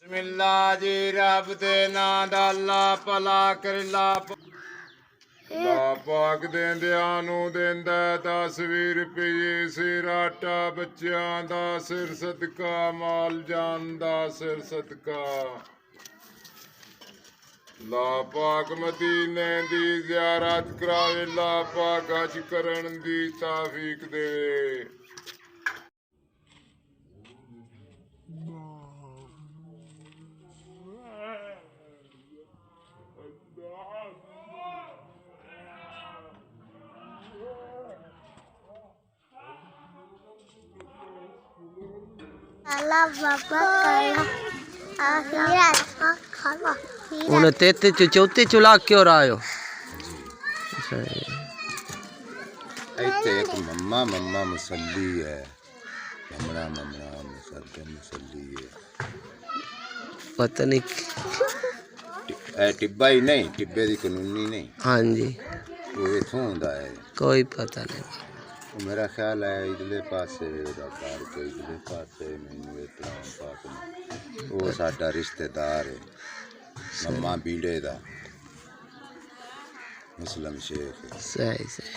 ਬਿਸਮਿਲ੍ਲਾ ਜੀ ਰੱਬ ਦੇ ਨਾਂ ਦਾ ਅੱਲਾ ਭਲਾ ਕਰਲਾ। ਅੱਲਾ ਪਾਕ ਦੇਂਦਿਆਂ ਨੂੰ ਦਿੰਦਾ 10-20 ਰੁਪਏ ਸਿਰ ਆਟਾ, ਬੱਚਿਆਂ ਦਾ ਸਿਰ ਸਦਕਾ, ਮਾਲ ਜਾਨ ਦਾ ਸਿਰ ਸਦਕਾ। ਅੱਲਾ ਪਾਕ ਮਦੀਨੇ ਦੀ ਜ਼ਿਆਰਤ ਕਰਾਵੇ, ਅੱਲਾ ਪਾਕ ਹਜ ਕਰਨ ਦੀ ਤੌਫੀਕ ਦੇਵੇ। ਹੁਣ ਤੇਤੇ ਚੌਥੇ ਚੁਲਾ ਕਿਉਂ ਰਾਇਓ ਇੱਥੇ ਇੱਕ ਮੰਮਾ ਮੁਸੱਲੀ ਹੈ, ਮਮਣਾ ਮੁਸੱਲੀ ਹੈ। ਪਤਾ ਨਹੀਂ ਟਿੱਬਾ ਹੀ ਨਹੀਂ, ਟਿੱਬੇ ਦੀ ਕਾਨੂੰਨੀ ਨਹੀਂ। ਹਾਂਜੀ ਉਹ ਇੱਥੋਂ ਹੁੰਦਾ ਹੈ, ਕੋਈ ਪਤਾ ਨਹੀਂ। ਉਹ ਮੇਰਾ ਖਿਆਲ ਹੈ ਇਧਰਲੇ ਪਾਸੇ ਉਹਦਾ ਘਰ, ਕੋਈ ਇਧਰਲੇ ਪਾਸੇ ਮੈਨੂੰ ਇਤਰਾਮ ਪਾਕ ਨੂੰ। ਉਹ ਸਾਡਾ ਰਿਸ਼ਤੇਦਾਰ ਹੈ, ਮੰਮਾ ਬੀੜੇ ਦਾ ਮੁਸਲਮ ਸ਼ੇਖ। ਸਹੀ ਸਹੀ।